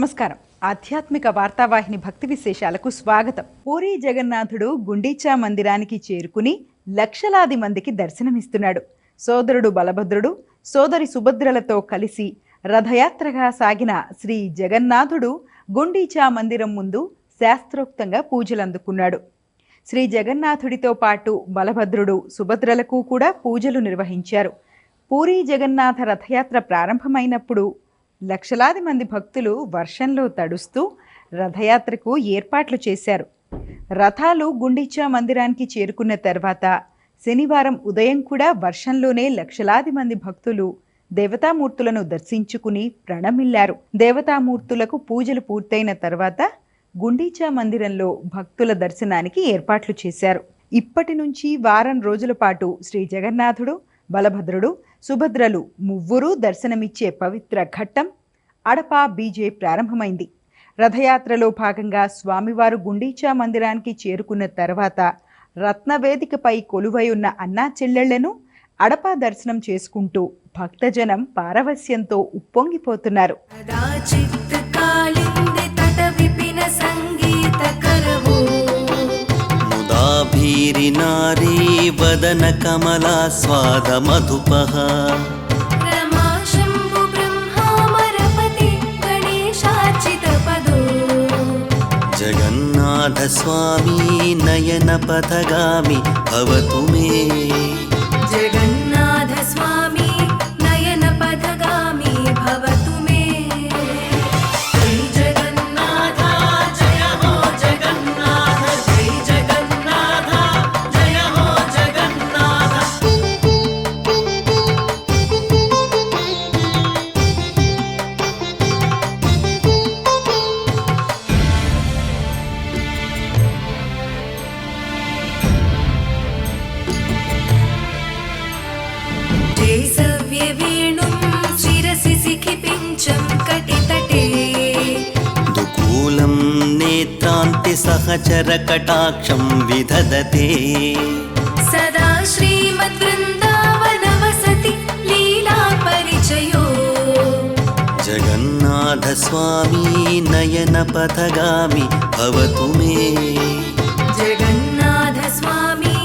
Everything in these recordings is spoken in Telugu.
నమస్కారం. ఆధ్యాత్మిక వార్తావాహిని భక్తి విశేషాలకు స్వాగతం. పూరీ జగన్నాథుడు గుండీచా మందిరానికి చేరుకుని లక్షలాది మందికి దర్శనమిస్తున్నాడు. సోదరుడు బలభద్రుడు, సోదరి సుభద్రలతో కలిసి రథయాత్రగా సాగిన శ్రీ జగన్నాథుడు గుండీచా మందిరం ముందు శాస్త్రోక్తంగా పూజలందుకున్నాడు. శ్రీ జగన్నాథుడితో పాటు బలభద్రుడు, సుభద్రలకు కూడా పూజలు నిర్వహించారు. పూరీ జగన్నాథ రథయాత్ర ప్రారంభమైనప్పుడు లక్షలాది మంది భక్తులు వర్షంలో తడుస్తూ రథయాత్రకు ఏర్పాట్లు చేశారు. రథాలు గుండీచా మందిరానికి చేరుకున్న తర్వాత శనివారం ఉదయం కూడా వర్షంలోనే లక్షలాది మంది భక్తులు దేవతామూర్తులను దర్శించుకుని ప్రణమిల్లారు. దేవతామూర్తులకు పూజలు పూర్తయిన తర్వాత గుండీచా మందిరంలో భక్తుల దర్శనానికి ఏర్పాట్లు చేశారు. ఇప్పటి నుంచి వారం రోజుల పాటు శ్రీ జగన్నాథుడు, బలభద్రుడు, సుభద్రలు మువ్వురు దర్శనమిచ్చే పవిత్ర ఘట్టం అడపా బీజే ప్రారంభమైంది. రథయాత్రలో భాగంగా స్వామివారు గుండీచా మందిరానికి చేరుకున్న తర్వాత రత్నవేదికపై కొలువై ఉన్న అన్నా చెల్లెళ్లను అడపా దర్శనం చేసుకుంటూ భక్తజనం పారవస్యంతో ఉప్పొంగిపోతున్నారు. నారీ వదన కమలా స్వాద మధుపః రమాశంభు బ్రహ్మామరపతి గణేశార్చిత పదో జగన్నాథ స్వామి నయన పథగామి భవతు మే. జగన్నాథ స్వామి నయన పథగామి భవతు మే. జై జగన్నాథ జయ హో జగన్నాథ, జై జగన్నాథ జయ హో జగన్నాథ. జయ వేణుం శిరసి శిఖిపించం కటితటే దుకూలం నేత్రాంతి సహచర కటాక్షం విదధతే. సదా శ్రీమద్బృందావన వసతి లీలా పరిచయో జగన్నాథ స్వామి నయన పథగామి భవతు మే. జగన్నాథ స్వామి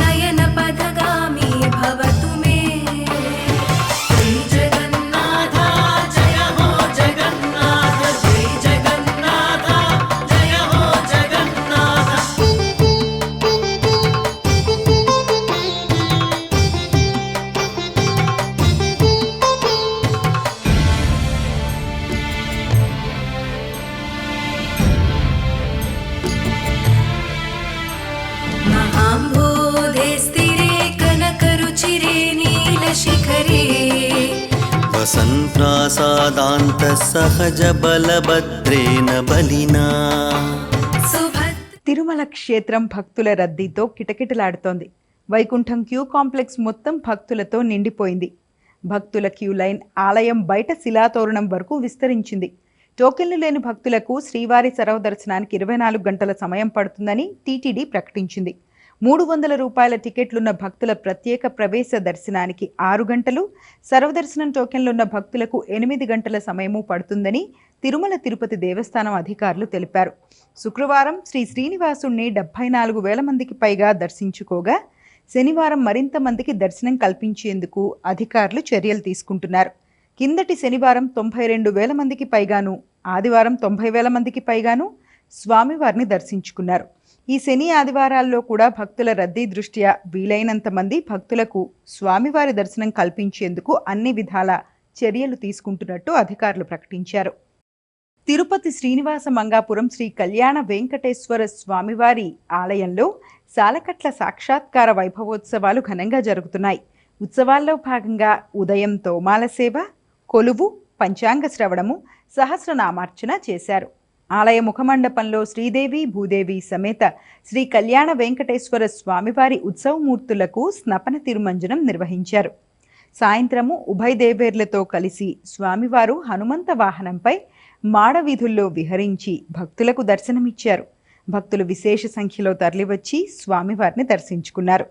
నయన పథగామి భవతు మే. జై జగన్నాథ జయ హో జగన్నాథ, జై జగన్నాథ జయ హో జగన్నాథ. మహాంబోధే స్థిరే కనకరుచిరే నీలశిఖరే వసన్ ప్రాసాదాంత సహజ బలభద్రేన బలినా. తిరుమల క్షేత్రం భక్తుల రద్దీతో కిటకిటలాడుతోంది. వైకుంఠం క్యూ కాంప్లెక్స్ మొత్తం భక్తులతో నిండిపోయింది. భక్తుల క్యూ లైన్ ఆలయం బయట శిలాతోరణం వరకు విస్తరించింది. టోకెన్లు లేని భక్తులకు శ్రీవారి సర్వదర్శనానికి 24 గంటల సమయం పడుతుందని టీటీడీ ప్రకటించింది. 300 రూపాయల టికెట్లున్న భక్తుల ప్రత్యేక ప్రవేశ దర్శనానికి 6 గంటలు, సర్వదర్శనం టోకెన్లున్న భక్తులకు 8 గంటల సమయము పడుతుందని తిరుమల తిరుపతి దేవస్థానం అధికారులు తెలిపారు. శుక్రవారం శ్రీ శ్రీనివాసుణ్ణి 74,000 మందికి పైగా దర్శించుకోగా శనివారం మరింత మందికి దర్శనం కల్పించేందుకు అధికారులు చర్యలు తీసుకుంటున్నారు. కిందటి శనివారం 92,000 మందికి పైగాను, ఆదివారం 90,000 మందికి పైగాను స్వామివారిని దర్శించుకున్నారు. ఈ శని ఆదివారాల్లో కూడా భక్తుల రద్దీ దృష్ట్యా వీలైనంత మంది భక్తులకు స్వామివారి దర్శనం కల్పించేందుకు అన్ని విధాల చర్యలు తీసుకుంటున్నట్టు అధికారులు ప్రకటించారు. తిరుపతి శ్రీనివాస మంగాపురం శ్రీ కళ్యాణ వెంకటేశ్వర స్వామివారి ఆలయంలో సాలకట్ల సాక్షాత్కార వైభవోత్సవాలు ఘనంగా జరుగుతున్నాయి. ఉత్సవాల్లో భాగంగా ఉదయం తోమాల సేవ, కొలువు, పంచాంగ శ్రవణము, సహస్రనామార్చన చేశారు. ఆలయ ముఖమండపంలో శ్రీదేవి భూదేవి సమేత శ్రీ కళ్యాణ వెంకటేశ్వర స్వామివారి ఉత్సవమూర్తులకు స్నపన తిరుమంజనం నిర్వహించారు. సాయంత్రము ఉభయ దేవేర్లతో కలిసి స్వామివారు హనుమంత వాహనంపై మాడవీధుల్లో విహరించి భక్తులకు దర్శనమిచ్చారు. భక్తులు విశేష సంఖ్యలో తరలివచ్చి స్వామివారిని దర్శించుకున్నారు.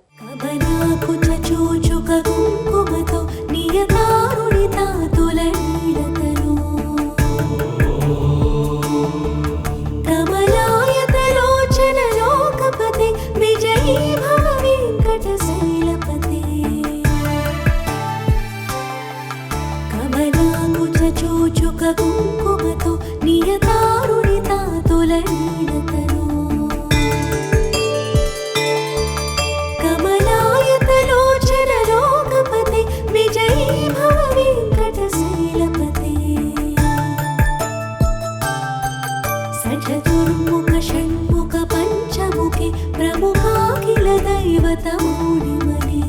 दैवतमौलिमने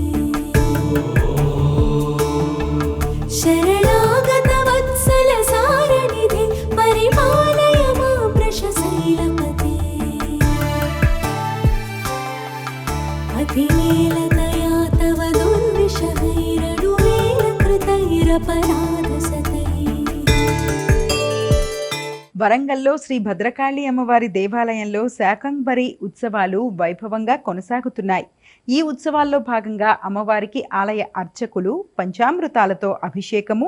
शरणागतवत्सलसारनिधे परिपालय मां वृषशैलपते अतिमेलतया तव दुर्विषहैरनुवेलकृतैरपराधसतैः వరంగల్లో శ్రీ భద్రకాళి అమ్మవారి దేవాలయంలో శాకంబరి ఉత్సవాలు వైభవంగా కొనసాగుతున్నాయి. ఈ ఉత్సవాల్లో భాగంగా అమ్మవారికి ఆలయ అర్చకులు పంచామృతాలతో అభిషేకము,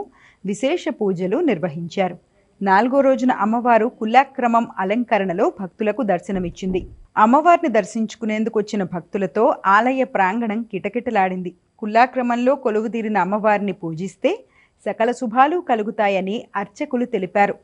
విశేష పూజలు నిర్వహించారు. 4వ రోజున అమ్మవారు కులాక్రమం అలంకరణలో భక్తులకు దర్శనమిచ్చింది. అమ్మవారిని దర్శించుకునేందుకు వచ్చిన భక్తులతో ఆలయ ప్రాంగణం కిటకిటలాడింది. కులాక్రమంలో కొలువుదీరిన అమ్మవారిని పూజిస్తే సకల శుభాలు కలుగుతాయని అర్చకులు తెలిపారు.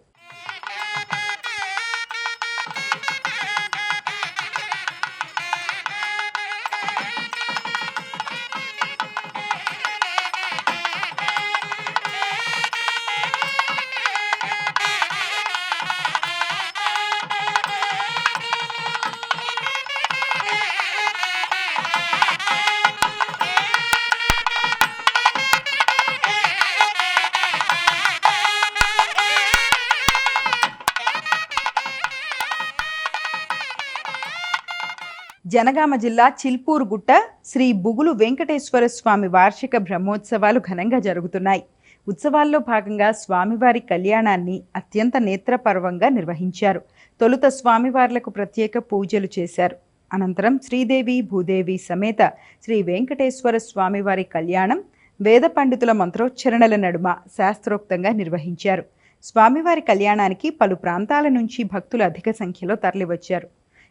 జనగామ జిల్లా చిల్పూర్ గుట్ట శ్రీ బుగులు వెంకటేశ్వర స్వామి వార్షిక బ్రహ్మోత్సవాలు ఘనంగా జరుగుతున్నాయి. ఉత్సవాల్లో భాగంగా స్వామివారి కళ్యాణాన్ని అత్యంత నేత్రపర్వంగా నిర్వహించారు. తొలుత స్వామివార్లకు ప్రత్యేక పూజలు చేశారు. అనంతరం శ్రీదేవి భూదేవి సమేత శ్రీ వెంకటేశ్వర స్వామివారి కళ్యాణం వేద పండితుల మంత్రోచ్చరణల నడుమ శాస్త్రోక్తంగా నిర్వహించారు. స్వామివారి కళ్యాణానికి పలు ప్రాంతాల నుంచి భక్తులు అధిక సంఖ్యలో తరలివచ్చారు.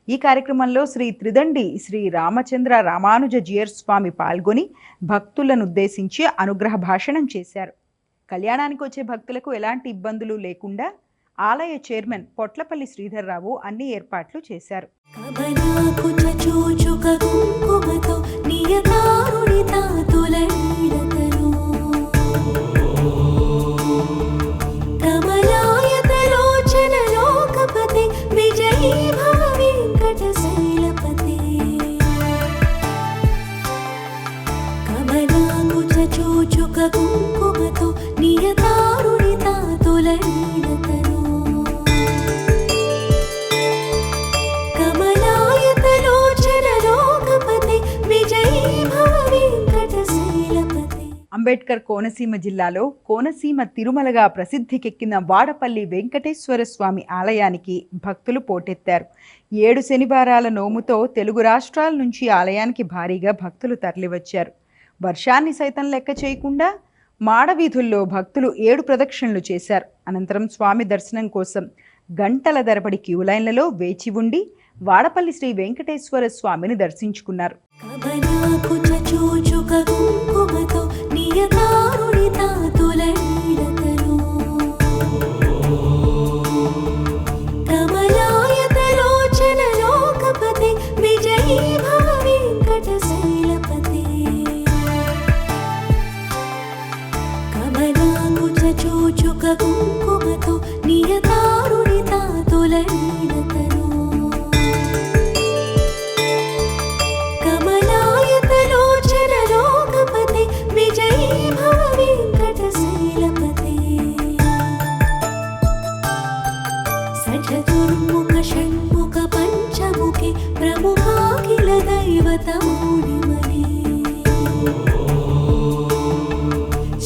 ఈ కార్యక్రమంలో శ్రీ త్రిదండి శ్రీ రామచంద్ర రామానుజ జియర్ స్వామి పాల్గొని భక్తులను ఉద్దేశించి అనుగ్రహ భాషణం చేశారు. కళ్యాణానికి వచ్చే భక్తులకు ఎలాంటి ఇబ్బందులు లేకుండా ఆలయ చైర్మన్ పొట్లపల్లి శ్రీధర్రావు అన్ని ఏర్పాట్లు చేశారు. కుంకుమతో నియతారుణితా తులనీలతనో కమలాయతలోచన లోకపతే విజయీ భవ వెంకటశైలపతే. అంబేద్కర్ కోనసీమ జిల్లాలో కోనసీమ తిరుమలగా ప్రసిద్ధికెక్కిన వాడపల్లి వెంకటేశ్వర స్వామి ఆలయానికి భక్తులు పోటెత్తారు. 7 శనివారాల నోముతో తెలుగు రాష్ట్రాల నుంచి ఆలయానికి భారీగా భక్తులు తరలివచ్చారు. వర్షాన్ని సైతం లెక్క చేయకుండా మాడవీధుల్లో భక్తులు 7 ప్రదక్షిణలు చేశారు. అనంతరం స్వామి దర్శనం కోసం గంటల తరబడి క్యూలైన్లలో వేచి ఉండి వాడపల్లి శ్రీ వెంకటేశ్వర స్వామిని దర్శించుకున్నారు. కుంకుమతో నియతారుణితా తులనీలతనో కమలాయతలోచన లోకపతే విజయీ భవ వెంకటశైలపతే. సచతుర్ముఖ షణ్ముఖ పంచముఖే ప్రముఖాఖిల దైవతమౌలిమనే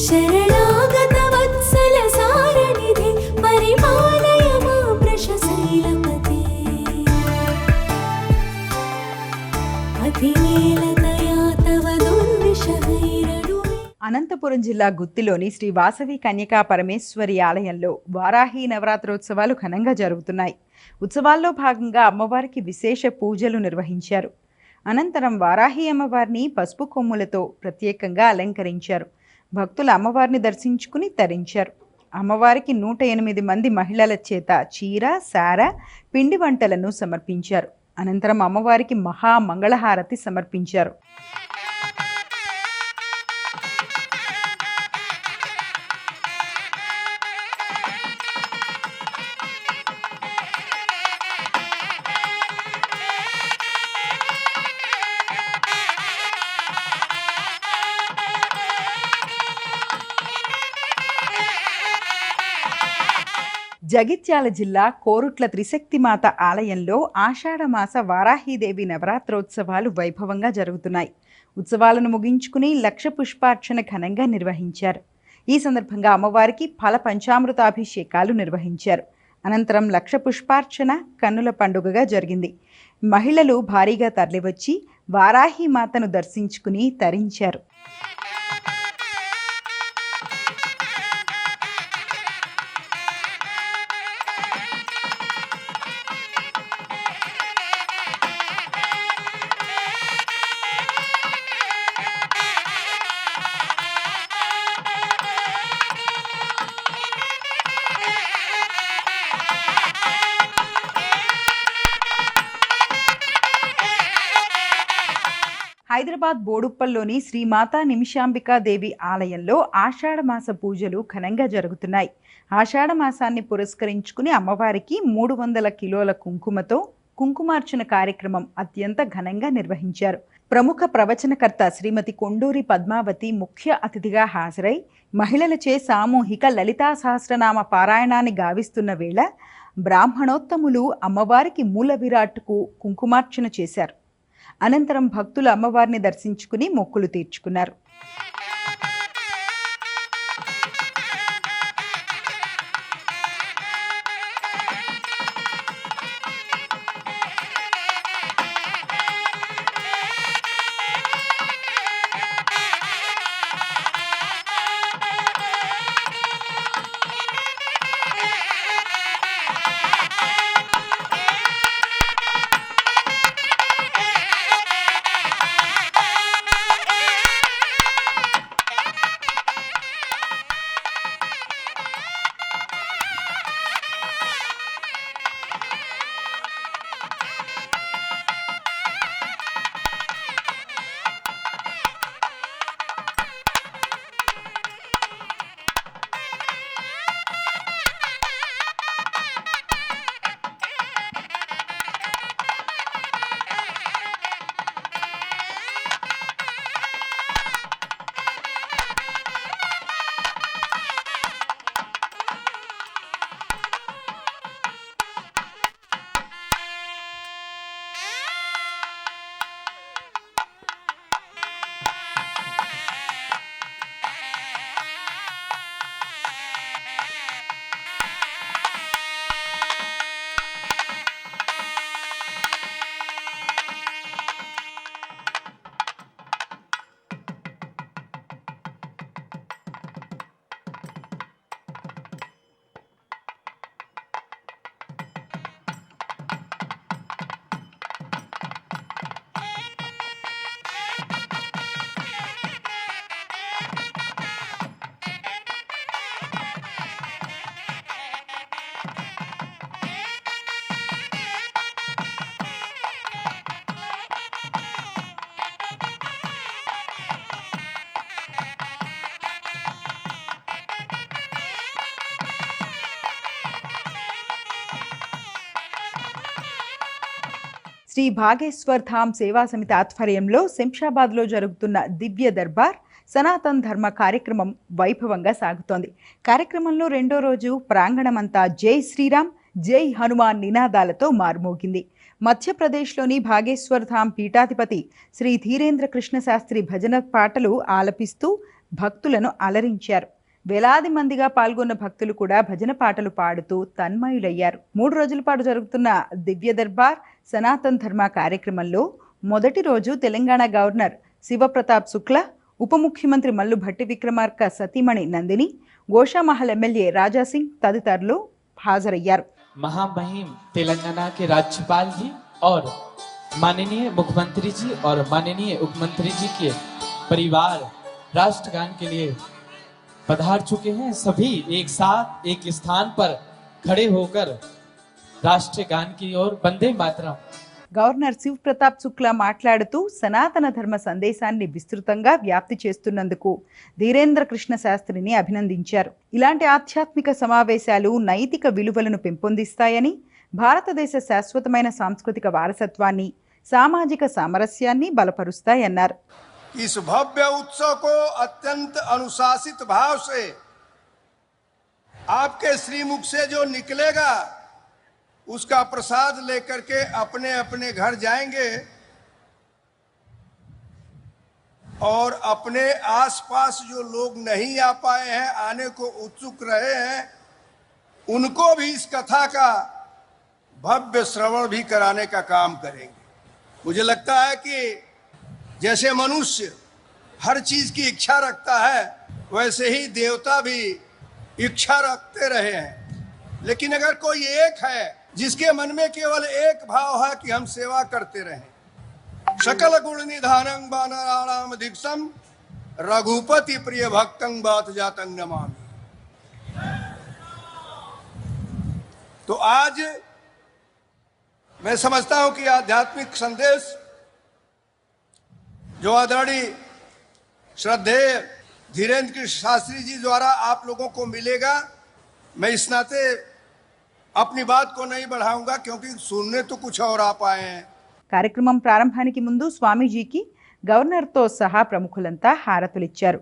శరణాగత వత్సలసారనిధే పరిపాలయ మాం వృషశైలపతే అతిమేలతయా తవ దుర్విషహైరణు. అనంతపురం జిల్లా గుత్తిలోని శ్రీ వాసవి కన్యకా పరమేశ్వరి ఆలయంలో వారాహి నవరాత్రోత్సవాలు ఘనంగా జరుగుతున్నాయి. ఉత్సవాల్లో భాగంగా అమ్మవారికి విశేష పూజలు నిర్వహించారు. అనంతరం వారాహి అమ్మవారిని పసుపు కొమ్ములతో ప్రత్యేకంగా అలంకరించారు. భక్తులు అమ్మవారిని దర్శించుకుని తరించారు. అమ్మవారికి 108 మంది మహిళల చేత చీర, సార, పిండి వంటలను సమర్పించారు. అనంతరం అమ్మవారికి మహా మంగళహారతి సమర్పించారు. జగిత్యాల జిల్లా కోరుట్ల త్రిశక్తిమాత ఆలయంలో ఆషాఢమాస వారాహీదేవి నవరాత్రోత్సవాలు వైభవంగా జరుగుతున్నాయి. ఉత్సవాలను ముగించుకుని లక్ష పుష్పార్చన ఘనంగా నిర్వహించారు. ఈ సందర్భంగా అమ్మవారికి ఫల పంచామృతాభిషేకాలు నిర్వహించారు. అనంతరం లక్ష పుష్పార్చన కన్నుల పండుగగా జరిగింది. మహిళలు భారీగా తరలివచ్చి వారాహి మాతను దర్శించుకుని తరించారు. హైదరాబాద్ బోడుప్పల్లోని శ్రీమాతా నిమిషాంబికాదేవి ఆలయంలో ఆషాఢమాస పూజలు ఘనంగా జరుగుతున్నాయి. ఆషాఢమాసాన్ని పురస్కరించుకుని అమ్మవారికి 300 కిలోల కుంకుమతో కుంకుమార్చన కార్యక్రమం అత్యంత ఘనంగా నిర్వహించారు. ప్రముఖ ప్రవచనకర్త శ్రీమతి కొండూరి పద్మావతి ముఖ్య అతిథిగా హాజరై మహిళలచే సామూహిక లలితా సహస్రనామ పారాయణాన్ని గావిస్తున్న వేళ బ్రాహ్మణోత్తములు అమ్మవారికి మూల విరాట్కు కుంకుమార్చన చేశారు. అనంతరం భక్తులు అమ్మవారిని దర్శించుకుని మొక్కులు తీర్చుకున్నారు. శ్రీ భాగేశ్వర్ ధామ్ సేవా సమితి ఆధ్వర్యంలో శంషాబాద్లో జరుగుతున్న దివ్య దర్బార్ సనాతన్ ధర్మ కార్యక్రమం వైభవంగా సాగుతోంది. కార్యక్రమంలో రెండో రోజు ప్రాంగణమంతా జై శ్రీరామ్, జై హనుమాన్ నినాదాలతో మారుమోగింది. మధ్యప్రదేశ్లోని భాగేశ్వర్ ధామ్ పీఠాధిపతి శ్రీ ధీరేంద్ర కృష్ణ శాస్త్రి భజన పాటలు ఆలపిస్తూ భక్తులను అలరించారు. వేలాది మందిగా పాల్గొన్న భక్తులు కూడా భజన పాటలు పాడుతూ తన్మయులయ్యారు. 3 రోజుల పాటు జరుగుతున్న దివ్య దర్బార్ సనాతన్ ధర్మ కార్యక్రమంలో మొదటి రోజు తెలంగాణ గవర్నర్ శివప్రతాప్ శుక్లా, ఉప ముఖ్యమంత్రి మల్లు భట్టి విక్రమార్క సతీమణి నందిని, గోషామహల్ ఎమ్మెల్యే రాజాసింగ్ తదితరులు హాజరయ్యారు. महामहिम तेलंगाना के राज्यपाल जी और माननीय मुख्यमंत्री जी और माननीय उपमंत्री जी के परिवार राष्ट्रगान के लिए पधार चुके हैं. सभी एक साथ एक स्थान पर खड़े होकर राष्ट्रगान की ओर वंदे मातरम. గవర్నర్ శివ్ ప్రతాప్ శుక్లా మాట్లాడుతూ సనాతన ధర్మ సందేశాన్ని విస్తృతంగా వ్యాప్తి చేస్తున్నందుకు ధీరేంద్ర కృష్ణ శాస్త్రిని అభినందించారు. ఇలాంటి ఆధ్యాత్మిక సమావేశాలు నైతిక విలువలను పెంపొందిస్తాయని, భారతదేశ శాశ్వతమైన సాంస్కృతిక వారసత్వాన్ని, సామాజిక సామరస్యాన్ని బలపరుస్తాయన్నారు. इस भव्य उत्सव को अत्यंत अनुशासित भाव से आपके श्रीमुख से जो निकलेगा उसका प्रसाद लेकर के अपने अपने घर जाएंगे और अपने आसपास जो लोग नहीं आ पाए हैं, आने को उत्सुक रहे हैं, उनको भी इस कथा का भव्य श्रवण भी कराने का काम करेंगे। मुझे लगता है कि जैसे मनुष्य हर चीज की इच्छा रखता है, वैसे ही देवता भी इच्छा रखते रहे हैं। लेकिन अगर कोई एक है जिसके मन में केवल एक भाव है कि हम सेवा करते रहें, सकल गुण निधानं वानराणाम दीक्षम रघुपति प्रिय भक्तं बात जातं नमामि। तो आज मैं समझता हूं कि आध्यात्मिक संदेश जो आदरणीय श्रद्धेय धीरेन्द्र कृष्ण शास्त्री जी द्वारा आप लोगों को मिलेगा, मैं इस नाते अपनी बात को नहीं बढ़ाऊंगा, क्योंकि सुनने तो कुछ और आप आए हैं। కార్యక్రమం ప్రారంభానికి ముందు స్వామీజీకి గవర్నర్తో సహా ప్రముఖులంతా హారతులిచ్చారు.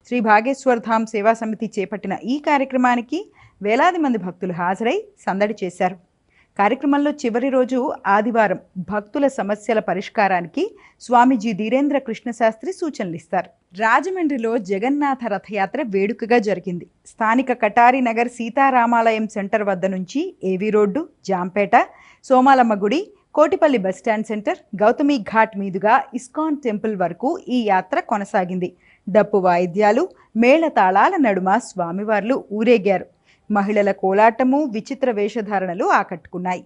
శ్రీ భాగేశ్వర్ ధామ్ సేవా సమితి చేపట్టిన ఈ కార్యక్రమానికి వేలాది మంది భక్తులు హాజరై సందడి చేశారు. కార్యక్రమంలో చివరి రోజు ఆదివారం భక్తుల సమస్యల పరిష్కారానికి స్వామీజీ ధీరేంద్ర కృష్ణశాస్త్రి సూచనలు ఇస్తారు. రాజమండ్రిలో జగన్నాథ రథయాత్ర వేడుకగా జరిగింది. స్థానిక కటారి నగర్ సీతారామాలయం సెంటర్ వద్ద నుంచి ఏవి రోడ్డు, జాంపేట, సోమాలమ్మ గుడి, కోటిపల్లి బస్టాండ్ సెంటర్, గౌతమి ఘాట్ మీదుగా ఇస్కాన్ టెంపుల్ వరకు ఈ యాత్ర కొనసాగింది. డప్పు వాయిద్యాలు, మేళతాళాల నడుమ స్వామివార్లు ఊరేగారు. మహిళల కోలాటము, విచిత్ర వేషధారణలు ఆకట్టుకున్నాయి.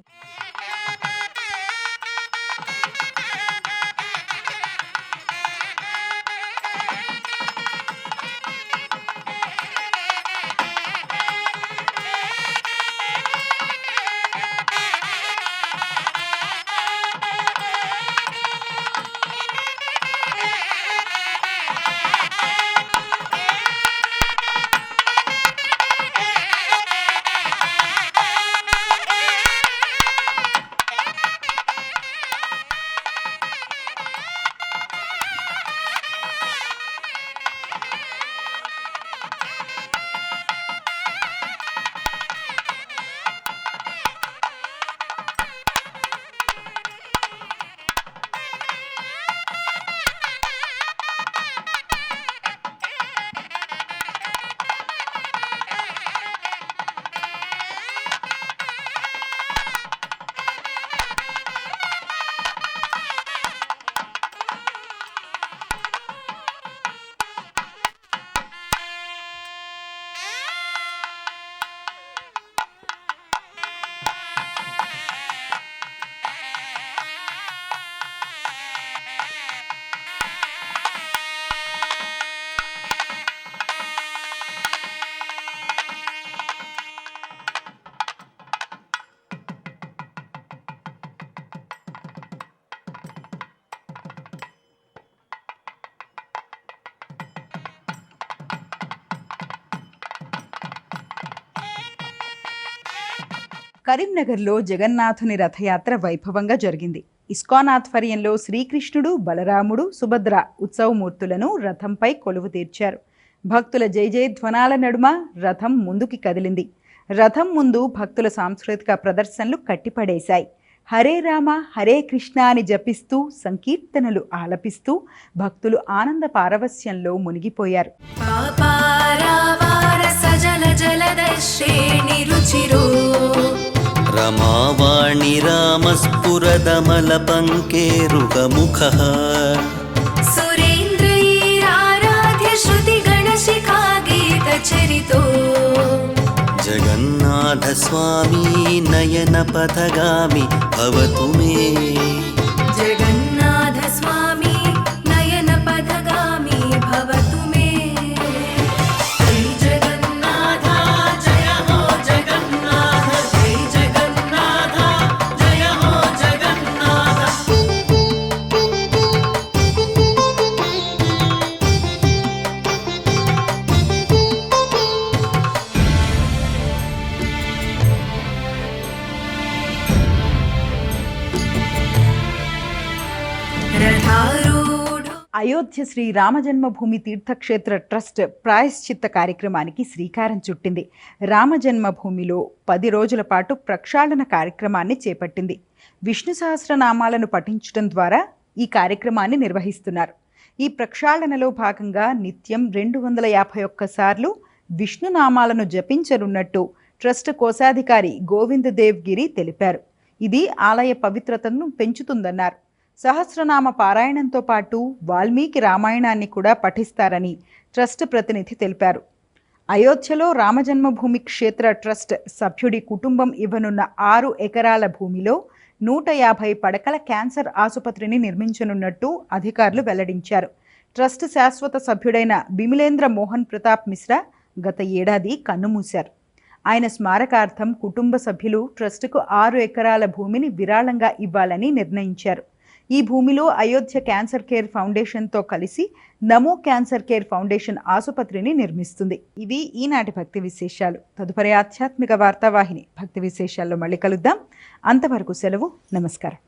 కరీంనగర్లో జగన్నాథుని రథయాత్ర వైభవంగా జరిగింది. ఇస్కాన్ ఆధ్వర్యంలో శ్రీకృష్ణుడు, బలరాముడు, సుభద్ర ఉత్సవమూర్తులను రథంపై కొలువు తీర్చారు. భక్తుల జయజయధ్వనాల నడుమ రథం ముందుకి కదిలింది. రథం ముందు భక్తుల సాంస్కృతిక ప్రదర్శనలు కట్టిపడేశాయి. హరే రామ హరే కృష్ణ అని జపిస్తూ సంకీర్తనలు ఆలపిస్తూ భక్తులు ఆనంద పారవస్యంలో మునిగిపోయారు. రమావాణి वाणिरामस्फुरदमलपङ्केरुकमुखः सुरेन्द्रैराराध्य श्रुतिगणशिखा गीतचरितो जगन्नाथस्वामी नयनपथगामी भवतु मे जगन्नाथस्वामी नयनपथगामी भवतु मे जय जगन्नाथ जय हो जगन्नाथ जय जगन्नाथ जय हो जगन्नाथ रथारूढ అయోధ్య శ్రీ రామజన్మభూమి తీర్థక్షేత్ర ట్రస్ట్ ప్రాయశ్చిత్త కార్యక్రమానికి శ్రీకారం చుట్టింది. రామజన్మభూమిలో 10 రోజుల పాటు ప్రక్షాళన కార్యక్రమాన్ని చేపట్టింది. విష్ణు సహస్రనామాలను పఠించడం ద్వారా ఈ కార్యక్రమాన్ని నిర్వహిస్తున్నారు. ఈ ప్రక్షాళనలో భాగంగా నిత్యం 251 సార్లు విష్ణునామాలను జపించనున్నట్టు ట్రస్ట్ కోశాధికారి గోవింద్ దేవ్ గిరి తెలిపారు. ఇది ఆలయ పవిత్రతను పెంచుతుందన్నారు. సహస్రనామ పారాయణంతో పాటు వాల్మీకి రామాయణాన్ని కూడా పఠిస్తారని ట్రస్ట్ ప్రతినిధి తెలిపారు. అయోధ్యలో రామజన్మభూమి క్షేత్ర ట్రస్ట్ సభ్యుడి కుటుంబం ఇవ్వనున్న 6 ఎకరాల భూమిలో 150 పడకల క్యాన్సర్ ఆసుపత్రిని నిర్మించనున్నట్టు అధికారులు వెల్లడించారు. ట్రస్ట్ శాశ్వత సభ్యుడైన బిమలేంద్ర మోహన్ ప్రతాప్ మిశ్రా గత ఏడాది కన్నుమూశారు. ఆయన స్మారకార్థం కుటుంబ సభ్యులు ట్రస్టుకు 6 ఎకరాల భూమిని విరాళంగా ఇవ్వాలని నిర్ణయించారు. ఈ భూమిలో అయోధ్య క్యాన్సర్ కేర్ ఫౌండేషన్తో కలిసి నమో క్యాన్సర్ కేర్ ఫౌండేషన్ ఆసుపత్రిని నిర్మిస్తుంది. ఇవి ఈనాటి భక్తి విశేషాలు. తదుపరి ఆధ్యాత్మిక వార్తావాహిని భక్తి విశేషాల్లో మళ్ళీ కలుద్దాం. అంతవరకు సెలవు. నమస్కారం.